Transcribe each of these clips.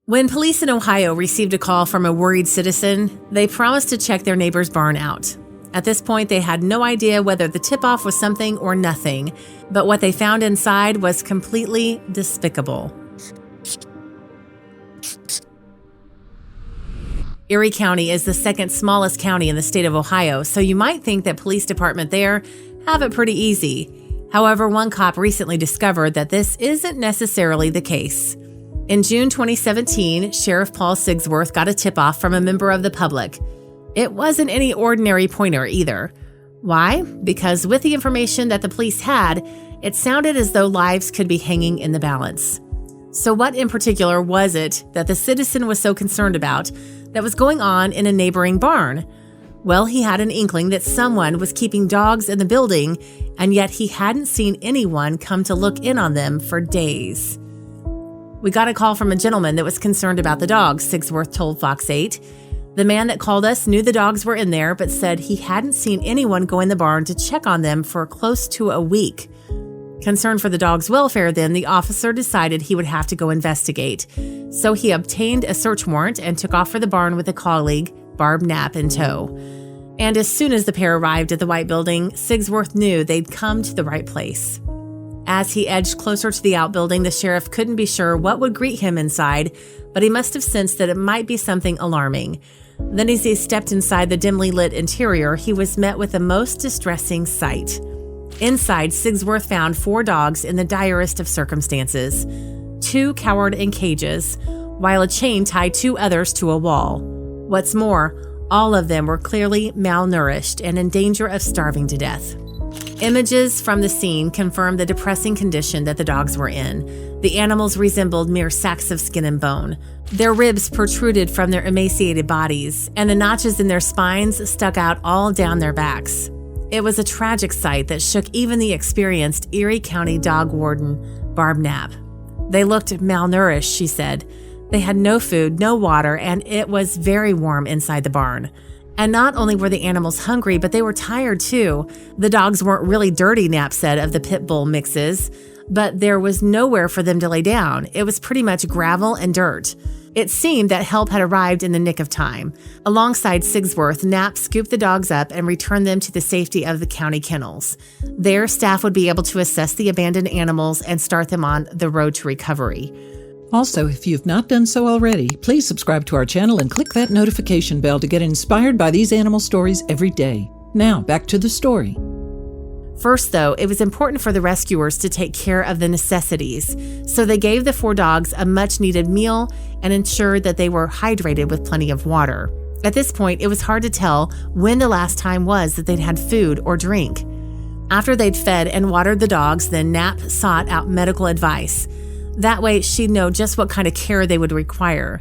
When police in Ohio received a call from a worried citizen, they promised to check their neighbor's barn out. At this point, they had no idea whether the tip-off was something or nothing, but what they found inside was completely despicable. Erie County is the second smallest county in the state of Ohio, so you might think that police department there have it pretty easy. However, one cop recently discovered that this isn't necessarily the case. In June 2017, Sheriff Paul Sigsworth got a tip-off from a member of the public. It wasn't any ordinary pointer either. Why? Because with the information that the police had, it sounded as though lives could be hanging in the balance. So what in particular was it that the citizen was so concerned about that was going on in a neighboring barn? Well, he had an inkling that someone was keeping dogs in the building, and yet he hadn't seen anyone come to look in on them for days. We got a call from a gentleman that was concerned about the dogs, Sigsworth told Fox 8. The man that called us knew the dogs were in there, but said he hadn't seen anyone go in the barn to check on them for close to a week. Concerned for the dog's welfare, then, the officer decided he would have to go investigate. So he obtained a search warrant and took off for the barn with a colleague, Barb Knapp, in tow. And as soon as the pair arrived at the White Building, Sigsworth knew they'd come to the right place. As he edged closer to the outbuilding, the sheriff couldn't be sure what would greet him inside, but he must have sensed that it might be something alarming. Then as he stepped inside the dimly lit interior, he was met with the most distressing sight. Inside, Sigsworth found 4 dogs in the direst of circumstances. 2 cowered in cages, while a chain tied 2 others to a wall. What's more, all of them were clearly malnourished and in danger of starving to death. Images from the scene confirmed the depressing condition that the dogs were in. The animals resembled mere sacks of skin and bone. Their ribs protruded from their emaciated bodies, and the notches in their spines stuck out all down their backs. It was a tragic sight that shook even the experienced Erie County dog warden, Barb Knapp. They looked malnourished, she said. They had no food, no water, and it was very warm inside the barn. And not only were the animals hungry, but they were tired too. The dogs weren't really dirty, Knapp said of the pit bull mixes, but there was nowhere for them to lay down. It was pretty much gravel and dirt. It seemed that help had arrived in the nick of time. Alongside Sigsworth, Knapp scooped the dogs up and returned them to the safety of the county kennels. There, staff would be able to assess the abandoned animals and start them on the road to recovery. Also, if you've not done so already, please subscribe to our channel and click that notification bell to get inspired by these animal stories every day. Now, back to the story. First, though, it was important for the rescuers to take care of the necessities, so they gave the 4 dogs a much-needed meal and ensured that they were hydrated with plenty of water. At this point, it was hard to tell when the last time was that they'd had food or drink. After they'd fed and watered the dogs, then Knapp sought out medical advice. That way, she'd know just what kind of care they would require.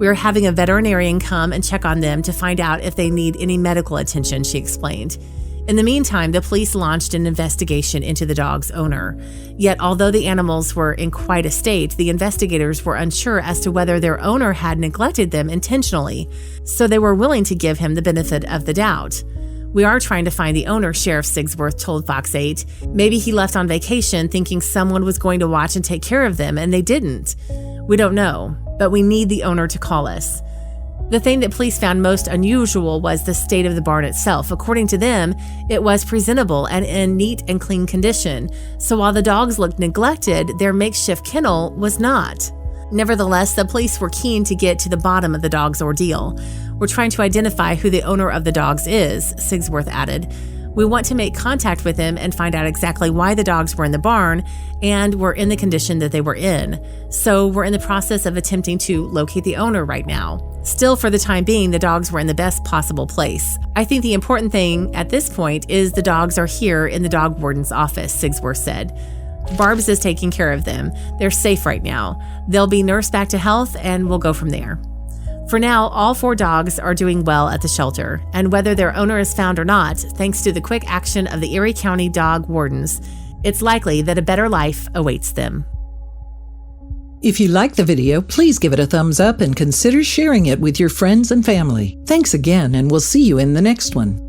We are having a veterinarian come and check on them to find out if they need any medical attention, she explained. In the meantime, the police launched an investigation into the dog's owner. Yet, although the animals were in quite a state, the investigators were unsure as to whether their owner had neglected them intentionally, so they were willing to give him the benefit of the doubt. We are trying to find the owner, Sheriff Sigsworth told Fox 8. Maybe he left on vacation thinking someone was going to watch and take care of them, and they didn't. We don't know, but we need the owner to call us. The thing that police found most unusual was the state of the barn itself. According to them, it was presentable and in neat and clean condition. So while the dogs looked neglected, their makeshift kennel was not. Nevertheless, the police were keen to get to the bottom of the dog's ordeal. We're trying to identify who the owner of the dogs is, Sigsworth added. We want to make contact with him and find out exactly why the dogs were in the barn and were in the condition that they were in. So we're in the process of attempting to locate the owner right now. Still, for the time being, the dogs were in the best possible place. I think the important thing at this point is the dogs are here in the dog warden's office, Sigsworth said. Barb's is taking care of them. They're safe right now. They'll be nursed back to health and we'll go from there. For now, all 4 dogs are doing well at the shelter, and whether their owner is found or not, thanks to the quick action of the Erie County dog wardens, it's likely that a better life awaits them. If you liked the video, please give it a thumbs up and consider sharing it with your friends and family. Thanks again, and we'll see you in the next one.